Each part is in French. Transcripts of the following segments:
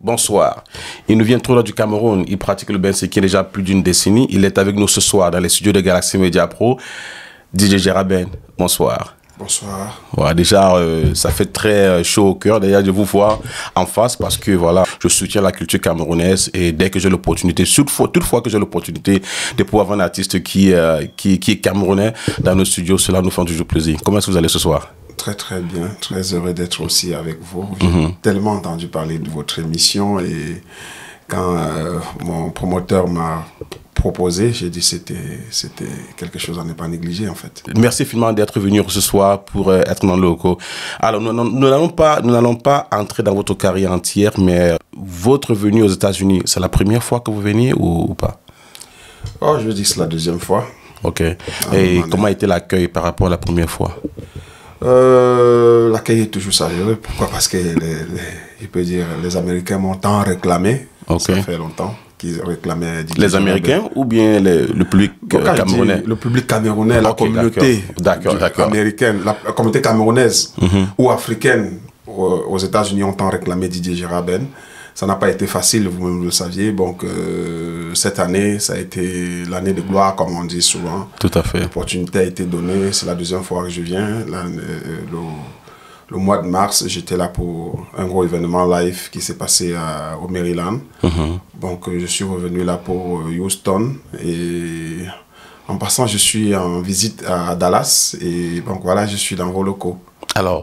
Bonsoir. Il nous vient tout droit du Cameroun. Il pratique le benski qui est déjà plus d'une décennie. Il est avec nous ce soir dans les studios de Galaxy Media Pro. DJ Jeraben, bonsoir. Bonsoir. Voilà, déjà, ça fait très chaud au cœur d'ailleurs de vous voir en face parce que voilà, je soutiens la culture camerounaise et dès que j'ai l'opportunité, toutefois que j'ai l'opportunité de pouvoir avoir un artiste qui est camerounais dans nos studios, cela nous fait toujours plaisir. Comment est-ce que vous allez ce soir? Très très bien, très heureux d'être aussi avec vous. J'ai tellement entendu parler de votre émission et quand mon promoteur m'a proposé, j'ai dit c'était quelque chose à ne pas négliger en fait. Merci finalement d'être venu ce soir pour être dans le loco. Alors nous n'allons pas entrer dans votre carrière entière, mais votre venue aux États-Unis, c'est la première fois que vous venez ou pas? Oh, je veux dire que c'est la deuxième fois. Ok. Et comment a été l'accueil par rapport à la première fois? L'accueil est toujours sérieux. Pourquoi? Parce que je peux dire, les Américains m'ont tant réclamé. Okay. Ça fait longtemps qu'ils réclamaient. Les Américains ou bien le public camerounais? Le public camerounais, la communauté américaine, la communauté camerounaise ou africaine aux États-Unis ont tant réclamé DJ Jeraben. Ça n'a pas été facile, vous le saviez. Donc, cette année, ça a été l'année de gloire, comme on dit souvent. Tout à fait. L'opportunité a été donnée. C'est la deuxième fois que je viens. Le mois de mars, j'étais là pour un gros événement live qui s'est passé au Maryland. Donc, je suis revenu là pour Houston. Et en passant, je suis en visite à Dallas. Et donc, voilà, je suis dans vos locaux. Alors,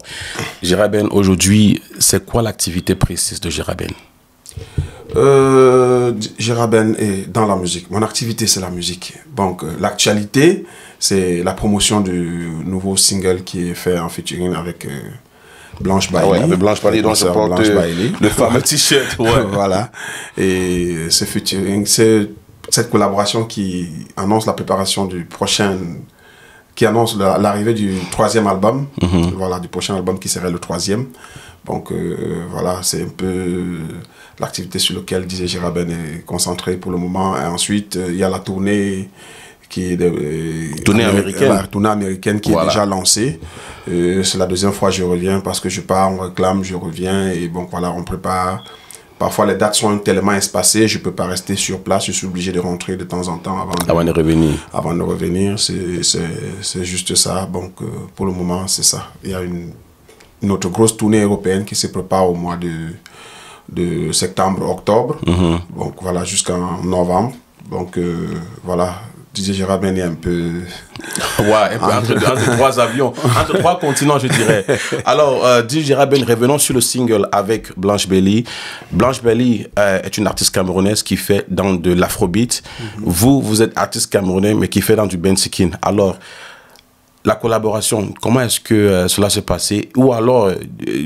Jeraben, aujourd'hui, c'est quoi l'activité précise de Jeraben? Jeraben est dans la musique. Mon activité, c'est la musique. Donc, l'actualité, c'est la promotion du nouveau single qui est fait en featuring avec Blanche Bailey. Ouais, avec Blanche Bailey, donc je porte le fameux t-shirt. Ouais. Voilà. Et ce featuring, c'est cette collaboration qui annonce la préparation du prochain, qui annonce l'arrivée du troisième album. Voilà, du prochain album qui serait le troisième. Donc voilà, c'est un peu l'activité sur laquelle DJ Jeraben est concentré pour le moment. Et ensuite, il y a la tournée qui est tournée américaine. La tournée américaine qui est déjà lancée. C'est la deuxième fois que je reviens parce que je pars, on réclame, je reviens et bon voilà, on prépare. Parfois les dates sont tellement espacées, je ne peux pas rester sur place, je suis obligé de rentrer de temps en temps avant de revenir. Avant de revenir, c'est juste ça. Donc pour le moment, c'est ça. Il y a une autre grosse tournée européenne qui se prépare au mois de septembre-octobre. Donc voilà, jusqu'en novembre. Donc voilà, DJ Jeraben est un peu... Ouais, entre trois avions, entre trois continents, je dirais. Alors, DJ Jeraben, revenons sur le single avec Blanche Bailey. Blanche Bailey est une artiste camerounaise qui fait dans de l'afrobeat. Vous êtes artiste camerounais, mais qui fait dans du benski. Alors, la collaboration, comment est-ce que cela s'est passé? Ou alors,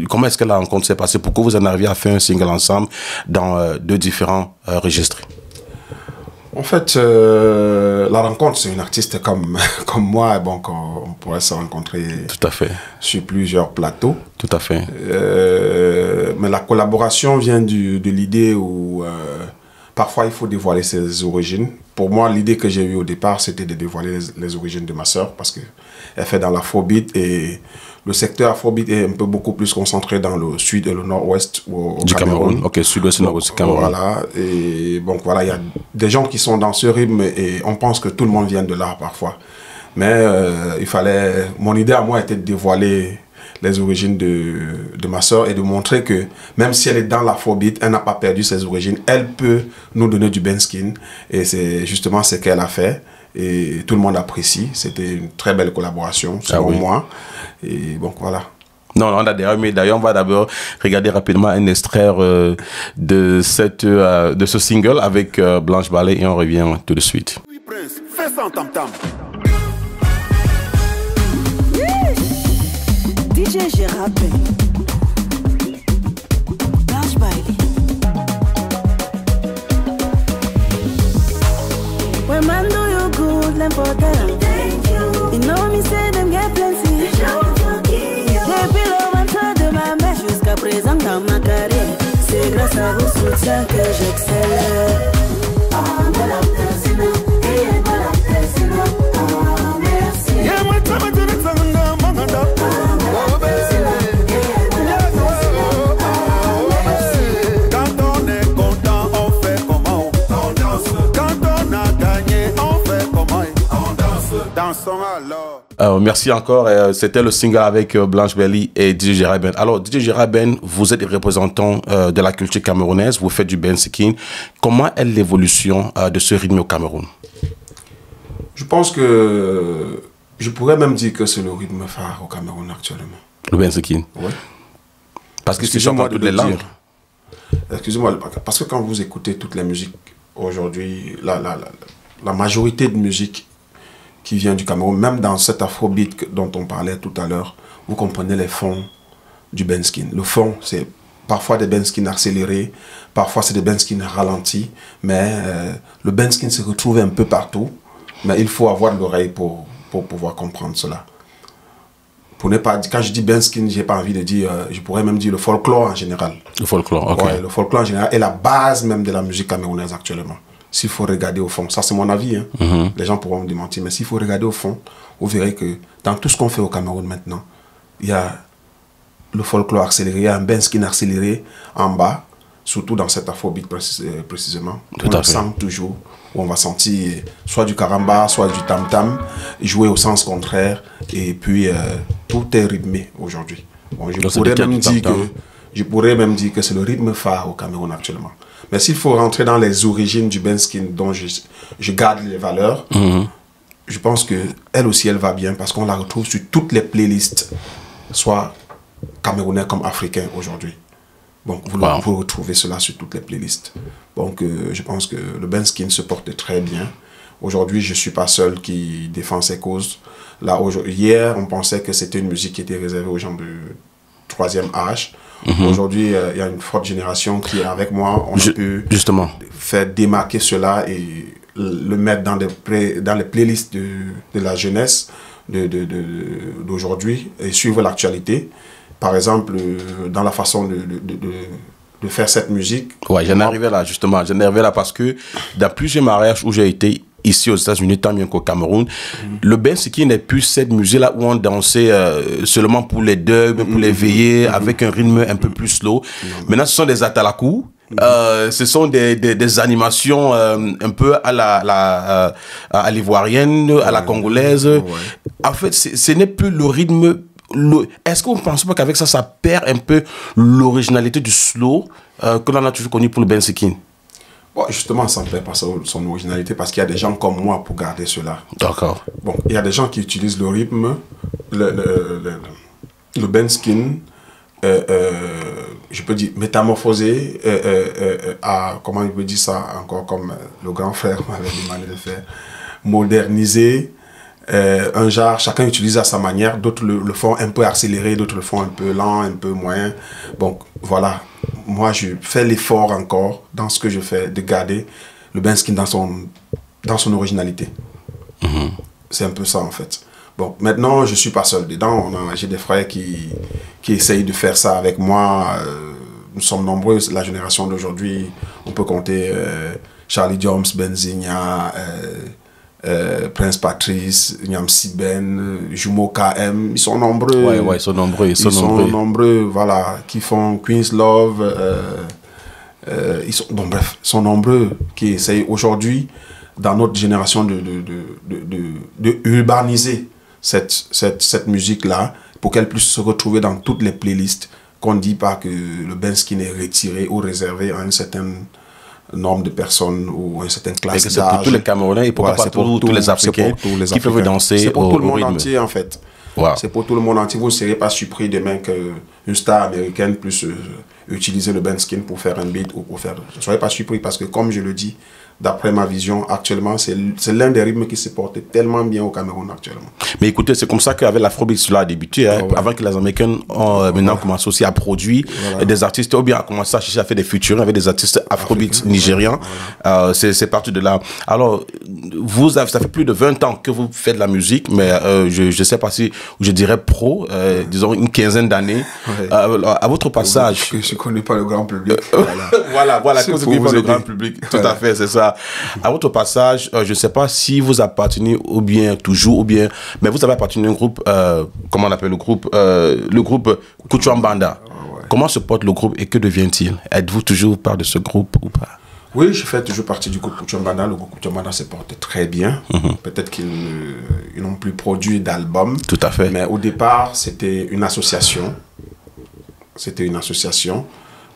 comment est-ce que la rencontre s'est passée? Pourquoi vous en arrivez à faire un single ensemble dans deux différents registres? En fait, la rencontre, c'est une artiste comme moi. Donc, on pourrait se rencontrer tout à fait sur plusieurs plateaux. Tout à fait. Mais la collaboration vient de l'idée où parfois il faut dévoiler ses origines. Pour moi, l'idée que j'ai eue au départ, c'était de dévoiler les origines de ma sœur parce qu'elle fait dans l'afrobeat et le secteur afrobeat est un peu beaucoup plus concentré dans le sud et le nord-ouest du Cameroun. Ok, sud-ouest et nord-ouest du Cameroun. Voilà, et donc voilà, il y a des gens qui sont dans ce rythme et on pense que tout le monde vient de là parfois. Mais mon idée à moi était de dévoiler les origines de ma soeur et de montrer que même si elle est dans l'afrobeat, elle n'a pas perdu ses origines, elle peut nous donner du benski et c'est justement ce qu'elle a fait et tout le monde apprécie. C'était une très belle collaboration selon moi et donc voilà. Non, on a d'ailleurs, mais d'ailleurs on va d'abord regarder rapidement un extrait de ce single avec Blanche Bailey et on revient tout de suite. Oui, Prince, fais ça en tam-tam. DJ Jeraben, Blanche Bailey. When man do you good, let for them. Thank you. You know me say them get plenty. J'ai pris le ventre de ma mère jusqu'à présent dans ma carrière. C'est grâce à vos soutiens que j'excelle. Quand on Merci encore. C'était le single avec Blanche Belly et DJ Geraben. Alors, DJ Geraben, vous êtes représentant de la culture camerounaise, vous faites du bensikin. Comment est l'évolution de ce rythme au Cameroun? Je pense que je pourrais même dire que c'est le rythme phare au Cameroun actuellement. Le bensikin? Oui. Parce que c'est sur toutes les langues. Excusez-moi, parce que quand vous écoutez toutes les musiques aujourd'hui, la majorité de musique qui vient du Cameroun, même dans cet afrobeat dont on parlait tout à l'heure, vous comprenez les fonds du benskin. Le fond, c'est parfois des benskins accélérés, parfois c'est des benskins ralentis, mais le benskin se retrouve un peu partout, mais il faut avoir de l'oreille pour pouvoir comprendre cela. Pour ne pas, quand je dis benskin, je n'ai pas envie de dire, je pourrais même dire le folklore en général. Le folklore, ok. Ouais, le folklore en général est la base même de la musique camerounaise actuellement. S'il faut regarder au fond, ça c'est mon avis, hein. Les gens pourront me démentir, mais s'il faut regarder au fond, vous verrez que dans tout ce qu'on fait au Cameroun maintenant, il y a le folklore accéléré, il y a un benskin accéléré en bas, surtout dans cet afrobeat précisément. Tout on le sent toujours, où on va sentir soit du karamba, soit du tam-tam, jouer au sens contraire, et puis tout est rythmé aujourd'hui. Bon, je pourrais même dire que c'est le rythme phare au Cameroun actuellement. Mais s'il faut rentrer dans les origines du benskin dont je garde les valeurs, je pense qu'elle aussi, elle va bien parce qu'on la retrouve sur toutes les playlists, soit camerounais comme africains aujourd'hui. Donc, vous retrouvez cela sur toutes les playlists. Donc, je pense que le benskin se porte très bien. Aujourd'hui, je ne suis pas seul qui défend ses causes. Là, hier, on pensait que c'était une musique qui était réservée aux gens du 3e âge. Aujourd'hui, il y a une forte génération qui est avec moi. On a pu faire démarquer cela et le mettre dans les playlists de la jeunesse d'aujourd'hui et suivre l'actualité. Par exemple, dans la façon de faire cette musique. Ouais, j'en arrivais là, justement. J'en arrivais là parce que dans plusieurs mariages où j'ai été, ici aux États-Unis, tant bien qu'au Cameroun, le bensikin n'est plus cette musique-là où on dansait seulement pour les deuils, pour les veillées, avec un rythme un peu plus slow. Maintenant, ce sont des atalakou. Ce sont des animations un peu à l'ivoirienne, à la congolaise. En fait, ce n'est plus le rythme. Est-ce qu'on ne pense pas qu'avec ça, ça perd un peu l'originalité du slow que l'on a toujours connu pour le bensikin? Bon, justement, ça ne perd pas son originalité parce qu'il y a des gens comme moi pour garder cela. D'accord. Bon, il y a des gens qui utilisent le rythme, le benskin, je peux dire métamorphosé à, comment je peux dire ça encore, comme le grand frère m'avait demandé de faire, modernisé. Un genre, chacun utilise à sa manière, d'autres le font un peu accéléré, d'autres le font un peu lent, un peu moyen. Donc voilà, moi je fais l'effort encore dans ce que je fais de garder le benskin dans son originalité. C'est un peu ça en fait. Bon, maintenant je suis pas seul dedans, j'ai des frères qui essayent de faire ça avec moi. Nous sommes nombreux, la génération d'aujourd'hui, on peut compter Charlie Jones, Benzinia, Prince Patrice, Nyam Siben, Jumo KM, ils sont nombreux. Ouais, ils sont nombreux. Ils sont nombreux, voilà, qui font Queen's Love. Bon, bref, ils sont nombreux qui essayent aujourd'hui, dans notre génération, de urbaniser cette musique-là pour qu'elle puisse se retrouver dans toutes les playlists, qu'on ne dit pas que le benskin est retiré ou réservé à une certaine nombre de personnes ou une certaine classe d'âge. C'est pour tous les Camerounais et pourquoi pas tous les Africains qui peuvent danser. C'est pour tout le monde rythme entier en fait. Wow. C'est pour tout le monde entier. Vous ne serez pas surpris demain qu'une star américaine puisse utiliser le benskin pour faire un beat ou pour faire... Ne soyez pas surpris parce que comme je le dis, d'après ma vision, actuellement, c'est l'un des rythmes qui se porte tellement bien au Cameroun actuellement. Mais écoutez, c'est comme ça qu'avec l'afrobeat, cela a débuté, hein, avant que les Américains ont maintenant commencé aussi à produire des artistes, ou bien à commencer à chercher à faire des featuring avec des artistes afrobeat nigérians. C'est parti de là. Alors, ça fait plus de 20 ans que vous faites de la musique, mais je ne sais pas si, je dirais pro, disons une quinzaine d'années. À votre passage... Je ne connais pas le grand public. voilà, que vous connaissez pas le grand public. Tout à fait, c'est ça. À votre passage, je ne sais pas si vous appartenez ou bien toujours, ou bien, mais vous avez appartenu à un groupe, comment on appelle le groupe Kuchwambanda. Comment se porte le groupe et que devient-il? Êtes-vous toujours part de ce groupe ou pas? Oui, je fais toujours partie du groupe Kuchambanda. Le groupe Kuchambanda se porte très bien. Peut-être qu'ils n'ont plus produit d'album. Tout à fait. Mais au départ, c'était une association. C'était une association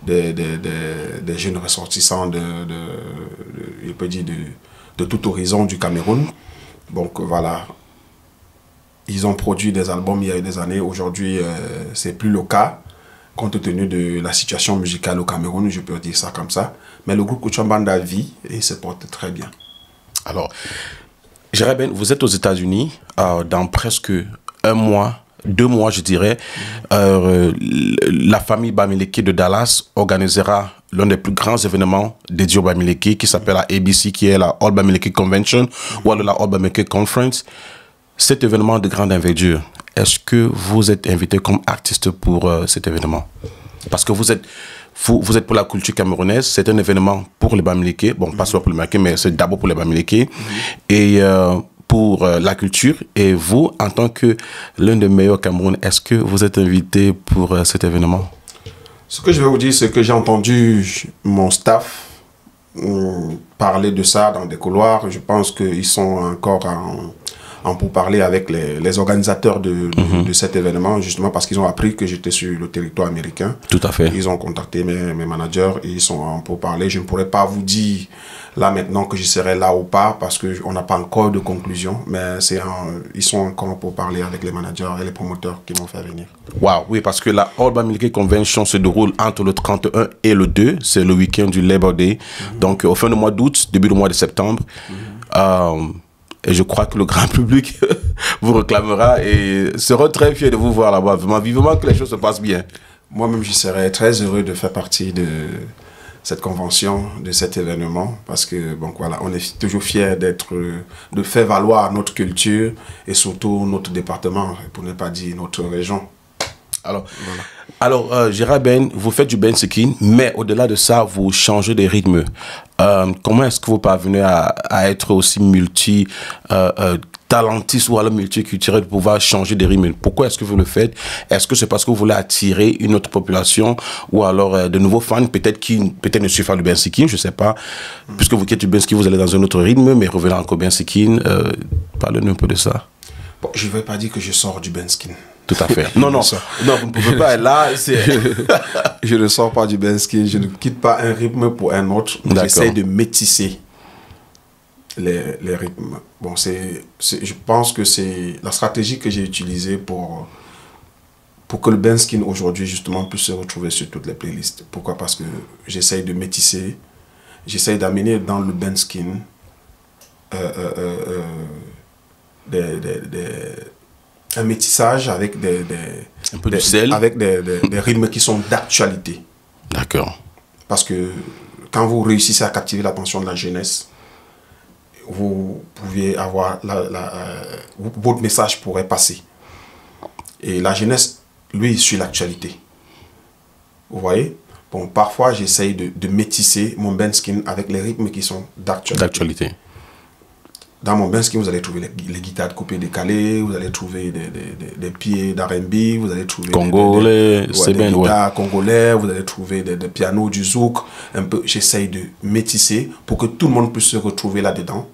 des jeunes ressortissants je peux dire de tout horizon du Cameroun. Donc voilà. Ils ont produit des albums il y a eu des années. Aujourd'hui, c'est plus le cas. Compte tenu de la situation musicale au Cameroun, je peux dire ça comme ça. Mais le groupe Kuchambanda vit et se porte très bien. Alors, Gérard Ben, vous êtes aux États-Unis dans presque 1 mois, 2 mois, je dirais. La famille Bamileke de Dallas organisera l'un des plus grands événements dédiés au Bamileke qui s'appelle la ABC, qui est la All Bamileke Convention ou alors la All Bamileke Conference. Cet événement de grande envergure, est-ce que vous êtes invité comme artiste pour cet événement? Parce que vous êtes pour la culture camerounaise, c'est un événement pour les Bamileke, bon, pas seulement pour les Bamileke, mais c'est d'abord pour les Bamileke, et pour la culture. Et vous, en tant que l'un des meilleurs Cameroun, est-ce que vous êtes invité pour cet événement? Ce que je vais vous dire, c'est que j'ai entendu mon staff parler de ça dans des couloirs. Je pense qu'ils sont encore pour parler avec les organisateurs de cet événement, justement parce qu'ils ont appris que j'étais sur le territoire américain. Tout à fait. Ils ont contacté mes managers et ils sont pour parler. Je ne pourrais pas vous dire là maintenant que je serai là ou pas parce qu'on n'a pas encore de conclusion, mais ils sont encore pour parler avec les managers et les promoteurs qui m'ont fait venir. Wow, oui, parce que la All Bamileke Convention se déroule entre le 31 et le 2, c'est le week-end du Labor Day, donc au fin du mois d'août, début du mois de septembre. Et je crois que le grand public vous réclamera et sera très fier de vous voir là-bas. Vraiment, vivement que les choses se passent bien. Moi-même, je serais très heureux de faire partie de cette convention, de cet événement, parce que bon, voilà, on est toujours fiers de faire valoir notre culture et surtout notre département, pour ne pas dire notre région. Alors, Gérard Ben, vous faites du bensikin, mais au-delà de ça, vous changez des rythmes. Comment est-ce que vous parvenez à être aussi talentiste ou alors multiculturel de pouvoir changer des rythmes? Pourquoi est-ce que vous le faites? Est-ce que c'est parce que vous voulez attirer une autre population ou alors de nouveaux fans, peut-être qui ne suivent pas le bensikin, je ne sais pas. Puisque vous quittez du bensikin, vous allez dans un autre rythme, mais revenez encore au bensikin. Parlez-nous un peu de ça. Bon, je ne vais pas dire que je sors du bensikin. Tout à fait. Non, vous ne pouvez pas. Là, je ne sors pas du bensikin, je ne quitte pas un rythme pour un autre. J'essaie de métisser les rythmes. Bon, je pense que c'est la stratégie que j'ai utilisée pour que le bensikin aujourd'hui, justement, puisse se retrouver sur toutes les playlists. Pourquoi? Parce que j'essaie de métisser, j'essaie d'amener dans le bensikin un métissage avec un peu de sel, avec des rythmes qui sont d'actualité. D'accord. Parce que quand vous réussissez à captiver l'attention de la jeunesse, vous pouvez avoir votre message pourrait passer. Et la jeunesse, lui, suit l'actualité. Vous voyez? Bon, parfois, j'essaye de métisser mon bensikin avec les rythmes qui sont d'actualité. Dans mon bensikin, vous allez trouver les guitares coupées décalées, vous allez trouver des pieds d'R&B, vous allez trouver congolais, des guitares congolais, vous allez trouver des pianos, du zouk. Un peu, j'essaye de métisser pour que tout le monde puisse se retrouver là-dedans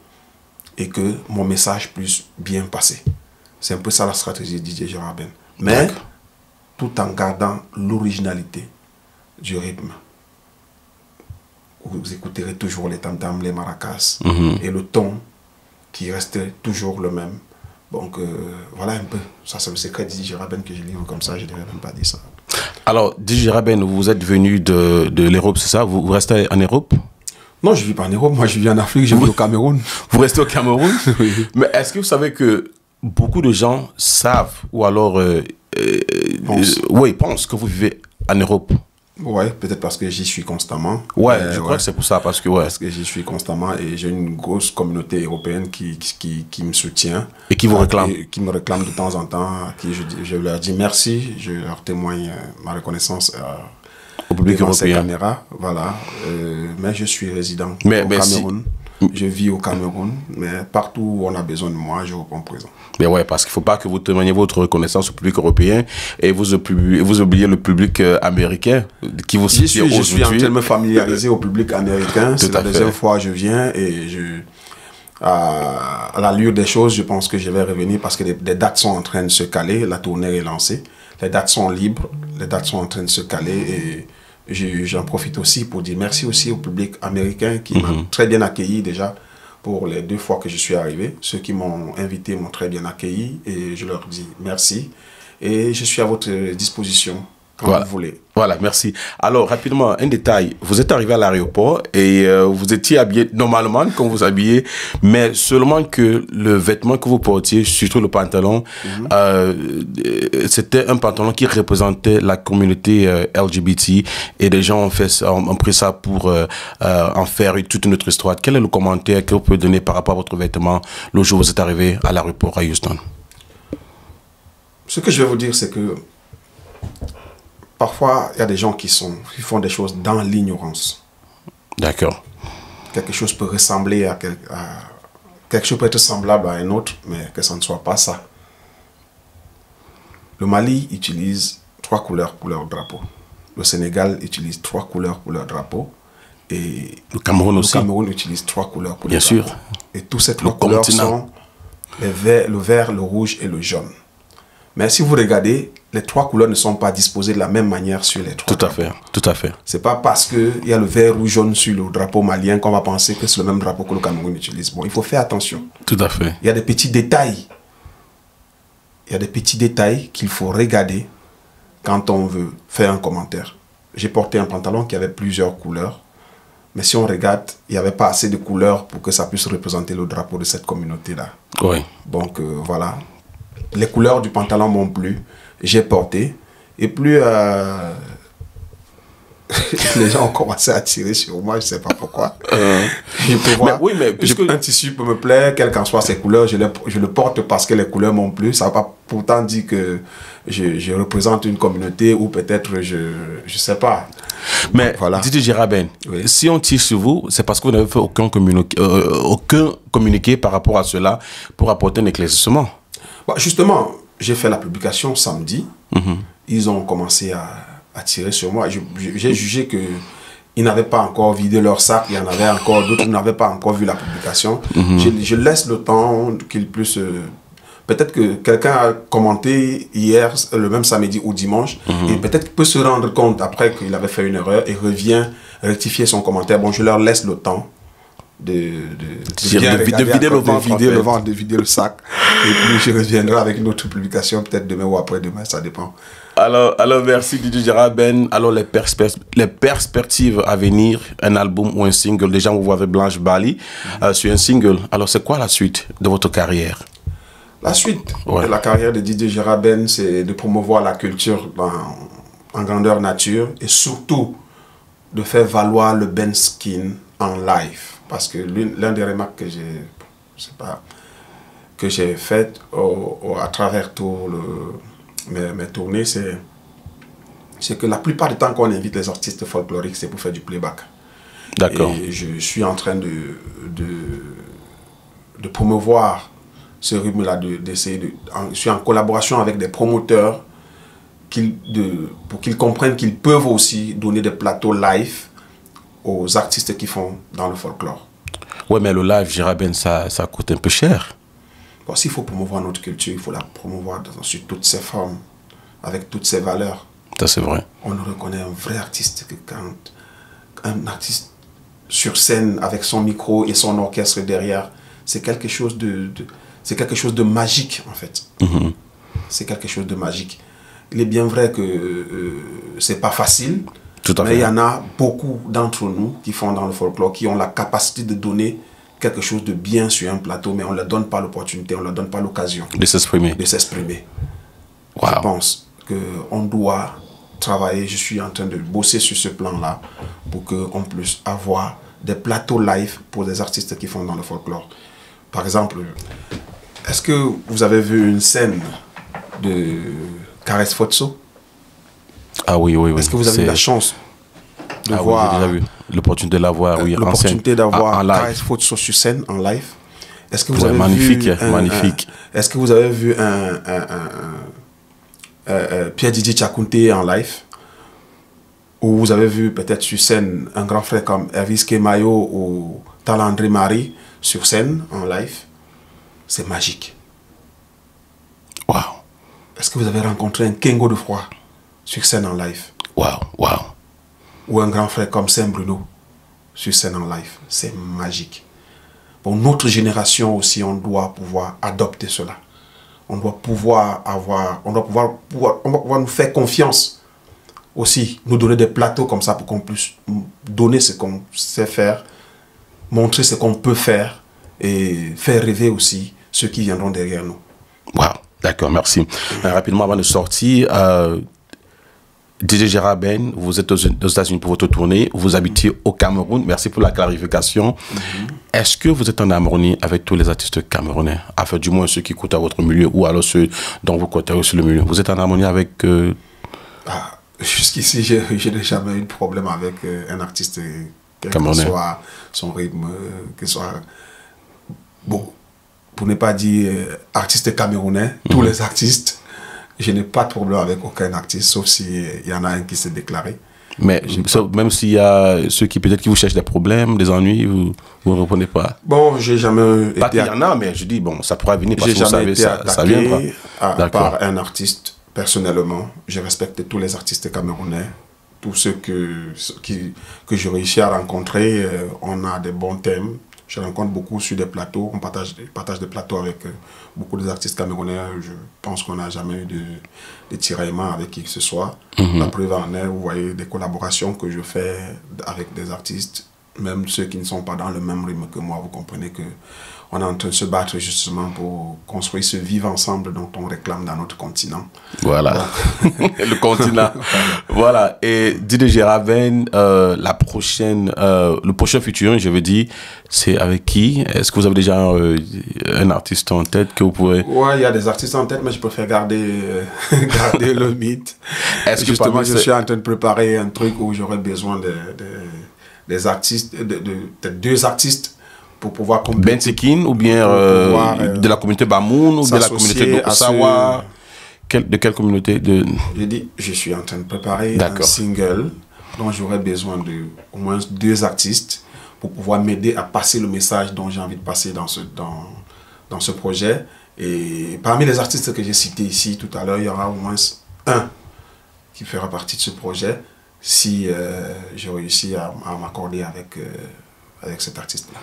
et que mon message puisse bien passer. C'est un peu ça la stratégie de DJ Gérard Ben. Mais tout en gardant l'originalité du rythme. Vous écouterez toujours les tam-tams, les maracas et le ton qui restait toujours le même. Donc voilà un peu. Ça c'est le secret de DJ Gérard Ben que je livre comme ça, je ne devrais même pas dire ça. Alors, DJ Gérard Ben, vous êtes venu de l'Europe, c'est ça? Vous restez en Europe? Non, je ne vis pas en Europe, moi je vis en Afrique, je vis au Cameroun. Vous restez au Cameroun? Oui. Mais est-ce que vous savez que beaucoup de gens savent ou alors pensent que vous vivez en Europe? Ouais, peut-être parce que j'y suis constamment. Ouais, je crois que c'est pour ça, parce que parce que j'y suis constamment et j'ai une grosse communauté européenne qui me soutient. Et qui vous réclame. Qui me réclame de temps en temps, à qui je leur dis merci, je leur témoigne ma reconnaissance au public européen. Caméras, voilà. Mais je suis résident au Cameroun. Je vis au Cameroun, mais partout où on a besoin de moi, je réponds présent. Mais ouais, parce qu'il ne faut pas que vous témoigniez votre reconnaissance au public européen et vous oubliez le public américain qui vous soutient aujourd'hui. Je suis en train de me familiariser au public américain. C'est la deuxième fois que je viens et à l'allure des choses, je pense que je vais revenir parce que des dates sont en train de se caler. La tournée est lancée. Les dates sont libres. Les dates sont en train de se caler et j'en profite aussi pour dire merci aussi au public américain qui m'a très bien accueilli déjà. Pour les 2 fois que je suis arrivé, ceux qui m'ont invité m'ont très bien accueilli et je leur dis merci. Et je suis à votre disposition quand vous voulez. Voilà, merci. Alors, rapidement, un détail. Vous êtes arrivé à l'aéroport et vous étiez habillé normalement comme vous habillez, mais seulement que le vêtement que vous portiez, surtout le pantalon, c'était un pantalon qui représentait la communauté LGBT et des gens ont pris ça pour en faire toute une autre histoire. Quel est le commentaire que vous pouvez donner par rapport à votre vêtement le jour où vous êtes arrivé à l'aéroport à Houston? Ce que je vais vous dire, c'est que parfois, il y a des gens qui font des choses dans l'ignorance. D'accord. Quelque chose peut ressembler à quelque chose peut être semblable à un autre, mais que ça ne soit pas ça. Le Mali utilise 3 couleurs pour leur drapeau. Le Sénégal utilise 3 couleurs pour leur drapeau. Et le Cameroun aussi. Le Cameroun utilise 3 couleurs pour leur drapeau. Bien sûr. Et toutes ces 3 couleurs sont le vert, le rouge et le jaune. Mais si vous regardez, les 3 couleurs ne sont pas disposées de la même manière sur les 3 drapeaux. Tout à fait. C'est pas parce qu'il y a le vert, rouge, jaune sur le drapeau malien qu'on va penser que c'est le même drapeau que le Cameroun utilise. Bon, il faut faire attention. Tout à fait. Il y a des petits détails. Il y a des petits détails qu'il faut regarder quand on veut faire un commentaire. J'ai porté un pantalon qui avait plusieurs couleurs. Mais si on regarde, il n'y avait pas assez de couleurs pour que ça puisse représenter le drapeau de cette communauté-là. Oui. Donc, voilà. Les couleurs du pantalon m'ont plu. J'ai porté. Et plus les gens ont commencé à tirer sur moi, je ne sais pas pourquoi. Je peux voir. Mais oui, mais puisque un tissu peut me plaire, quelles qu'en soient ses couleurs, je le porte parce que les couleurs m'ont plu. Ça ne va pas pourtant dire que je représente une communauté ou peut-être je ne sais pas. Mais voilà. Didier Giraben, oui. Si on tire sur vous, c'est parce que vous n'avez fait aucun communiqué par rapport à cela pour apporter un éclaircissement. Bah, justement, j'ai fait la publication samedi. Ils ont commencé à tirer sur moi. J'ai jugé qu'ils n'avaient pas encore vidé leur sac. Il y en avait encore d'autres qui n'avaient pas encore vu la publication. Je laisse le temps qu'ils puissent... peut-être que quelqu'un a commenté hier, le même samedi ou dimanche, et peut-être qu'il peut se rendre compte après qu'il avait fait une erreur et revient rectifier son commentaire. Bon, je leur laisse le temps de vider le ventre, de vider le sac. Et puis je reviendrai avec une autre publication, peut-être demain ou après-demain, ça dépend. Alors merci Didier Giraben. Alors les perspectives à venir, un album ou un single. Déjà on vous voit avec Blanche Bali sur un single. Alors c'est quoi la suite de votre carrière? La suite de la carrière de Didier Giraben, c'est de promouvoir la culture en grandeur nature et surtout de faire valoir le Ben Skin en live. Parce que l'un des remarques que j'ai faites à travers mes tournées, c'est que la plupart du temps qu'on invite les artistes folkloriques, c'est pour faire du playback. D'accord. Et je suis en train de promouvoir ce rythme-là, je suis en collaboration avec des promoteurs pour qu'ils comprennent qu'ils peuvent aussi donner des plateaux live aux artistes qui font dans le folklore. Ouais, mais le live, Giraben, ça coûte un peu cher. Bon, s'il faut promouvoir notre culture, il faut la promouvoir sur toutes ses formes, avec toutes ses valeurs. Ça, c'est vrai. On ne reconnaît un vrai artiste que quand un artiste sur scène avec son micro et son orchestre derrière, c'est quelque chose c'est quelque chose de magique, en fait. C'est quelque chose de magique. Il est bien vrai que c'est pas facile, mais il y en a beaucoup d'entre nous qui font dans le folklore, qui ont la capacité de donner quelque chose de bien sur un plateau, mais on ne leur donne pas l'opportunité, on ne leur donne pas l'occasion de s'exprimer. Wow. Je pense qu'on doit travailler, je suis en train de bosser sur ce plan-là, pour qu'on puisse avoir des plateaux live pour des artistes qui font dans le folklore. Par exemple, est-ce que vous avez vu une scène de Caresse Fotso? Ah oui. Est-ce que vous avez eu la chance de voir... Oui, j'ai déjà vu l'opportunité de l'avoir, oui, l'opportunité d'avoir live. Photo sur scène, en live. Est-ce que vous Ouais, avez magnifique, vu... magnifique. Est-ce que vous avez vu Pierre-Didier Tchakounté en live? Ou vous avez vu peut-être sur scène un grand frère comme Elvis Kemayo ou Tala André Marie sur scène en live? C'est magique. Waouh. Est-ce que vous avez rencontré un Kengo de Froid sur scène en live? Waouh, waouh. Ou un grand frère comme Saint Bruno sur scène en live? C'est magique. Pour notre génération aussi, on doit pouvoir adopter cela. On doit pouvoir nous faire confiance aussi, nous donner des plateaux comme ça pour qu'on puisse donner ce qu'on sait faire, montrer ce qu'on peut faire et faire rêver aussi ceux qui viendront derrière nous. Waouh, d'accord, merci. Rapidement, avant de sortir, DJ Gérard Ben, vous êtes aux États-Unis pour votre tournée, vous habitez au Cameroun, merci pour la clarification. Est-ce que vous êtes en harmonie avec tous les artistes camerounais, enfin du moins ceux qui écoutent à votre milieu ou alors ceux dont vous côtoyez sur le milieu? Vous êtes en harmonie avec... Jusqu'ici, je n'ai jamais eu de problème avec un artiste, quel que soit son rythme, que soit... Bon, pour ne pas dire artiste camerounais, tous les artistes, je n'ai pas de problème avec aucun artiste, sauf s'il y en a un qui s'est déclaré. Mais même s'il y a ceux qui peut-être qui vous cherchent des problèmes, des ennuis, vous ne répondez pas? Bon, j'ai jamais pas qu'il y en a, mais je dis, bon, ça pourra venir parce que vous savez, ça viendra. Par un artiste, personnellement, je respecte tous les artistes camerounais, tous ceux que je réussis à rencontrer, on a des bons thèmes. Je rencontre beaucoup sur des plateaux, on partage des plateaux avec beaucoup d'artistes camerounais. Je pense qu'on n'a jamais eu de tiraillement avec qui que ce soit. La preuve en est, vous voyez des collaborations que je fais avec des artistes, même ceux qui ne sont pas dans le même rythme que moi. Vous comprenez qu'on est en train de se battre justement pour construire ce vivre ensemble dont on réclame dans notre continent. Voilà, le continent. Voilà, et DJ Gérard Ben, le prochain featuring, je veux dire, c'est avec qui? Est-ce que vous avez déjà un artiste en tête que vous pouvez... Ouais, il y a des artistes en tête, mais je préfère garder le mythe. Est-ce que justement, je suis en train de préparer un truc où j'aurais besoin des artistes, peut-être deux artistes, pour pouvoir Ben Sekin ou bien de la communauté Bamoun ou de la communauté de Osawa? De quelle communauté Je dis, je suis en train de préparer un single dont j'aurais besoin de au moins deux artistes pour pouvoir m'aider à passer le message dont j'ai envie de passer dans ce projet. Et parmi les artistes que j'ai cités ici tout à l'heure, il y aura au moins un qui fera partie de ce projet si j'ai réussi à m'accorder avec cet artiste-là.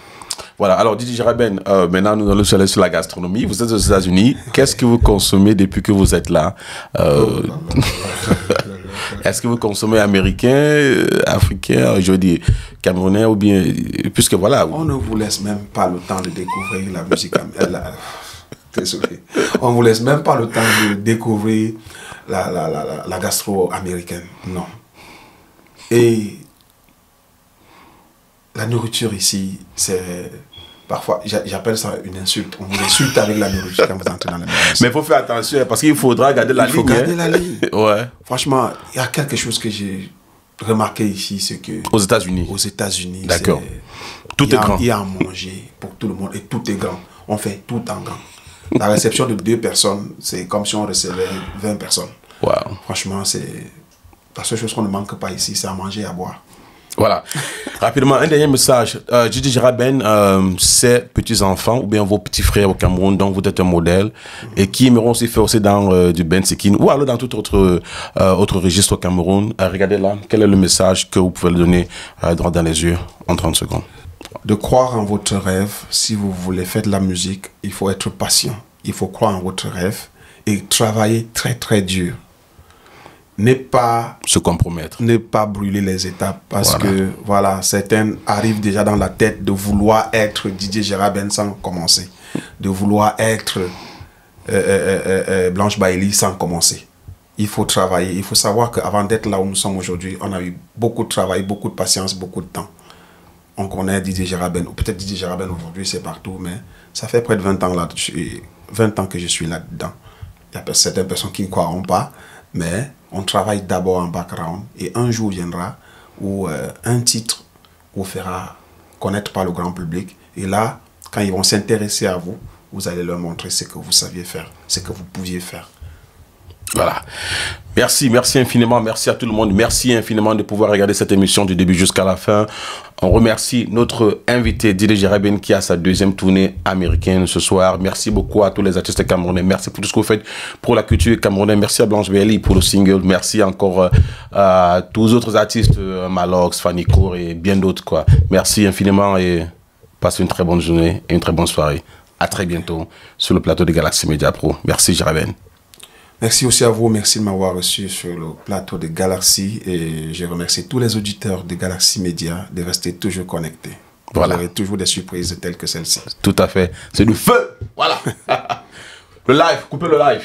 Voilà, alors DJ Gérard Ben, maintenant nous allons aller sur la gastronomie. Vous êtes aux États-Unis, qu'est-ce que vous consommez depuis que vous êtes là? Est-ce que vous consommez américain, africain, je veux dire camerounais ou bien... Puisque voilà... On ne vous laisse même pas le temps de découvrir la musique... Désolé. On ne vous laisse même pas le temps de découvrir la gastro américaine. Non. Et... la nourriture ici, c'est... Parfois, j'appelle ça une insulte. On vous insulte avec la nourriture quand vous entrez dans la maison. Mais il faut faire attention parce qu'il faudra garder la ligne. Il faut garder la ligne. Ouais. Franchement, il y a quelque chose que j'ai remarqué ici, c'est que... Aux États-Unis. Aux États-Unis. D'accord. Tout est grand. Il y a à manger pour tout le monde et tout est grand. On fait tout en grand. La réception de 2 personnes, c'est comme si on recevait 20 personnes. Wow. Franchement, c'est... La seule chose qu'on ne manque pas ici, c'est à manger et à boire. Voilà. Rapidement, un dernier message. DJ Gérard Ben, ces petits-enfants ou bien vos petits frères au Cameroun dont vous êtes un modèle et qui aimeront aussi faire aussi dans du Ben Sekin ou alors dans tout autre registre au Cameroun, regardez là, quel est le message que vous pouvez le donner droit dans les yeux en 30 secondes. De croire en votre rêve. Si vous voulez faire de la musique, il faut être patient. Il faut croire en votre rêve et travailler très très dur. Ne pas se compromettre, ne pas brûler les étapes parce que voilà, certains arrivent déjà dans la tête de vouloir être DJ Gérard Ben sans commencer, de vouloir être Blanche Bailey sans commencer. Il faut travailler, il faut savoir qu'avant d'être là où nous sommes aujourd'hui, on a eu beaucoup de travail, beaucoup de patience, beaucoup de temps. On connaît DJ Gérard Ben, ou peut-être DJ Gérard Ben aujourd'hui c'est partout, mais ça fait près de 20 ans, 20 ans que je suis là-dedans. Il y a certaines personnes qui ne croiront pas, mais on travaille d'abord en background et un jour viendra ou un titre vous fera connaître par le grand public. Et là, quand ils vont s'intéresser à vous, vous allez leur montrer ce que vous saviez faire, ce que vous pouviez faire. Voilà. Merci infiniment. Merci à tout le monde. Merci infiniment de pouvoir regarder cette émission du début jusqu'à la fin. On remercie notre invité Didier Jaraben qui a sa deuxième tournée américaine ce soir. Merci beaucoup à tous les artistes camerounais. Merci pour tout ce que vous faites pour la culture camerounaise. Merci à Blanche Belly pour le single. Merci encore à tous les autres artistes, Malox, Fanny Cour et bien d'autres, quoi. Merci infiniment et passez une très bonne journée et une très bonne soirée. À très bientôt sur le plateau de Galaxy Media Pro. Merci Jaraben. Merci aussi à vous, merci de m'avoir reçu sur le plateau de Galaxy et je remercie tous les auditeurs de Galaxy Media de rester toujours connectés. Voilà. Vous aurez toujours des surprises telles que celle-ci. Tout à fait. C'est du feu. Voilà. Le live, coupez le live.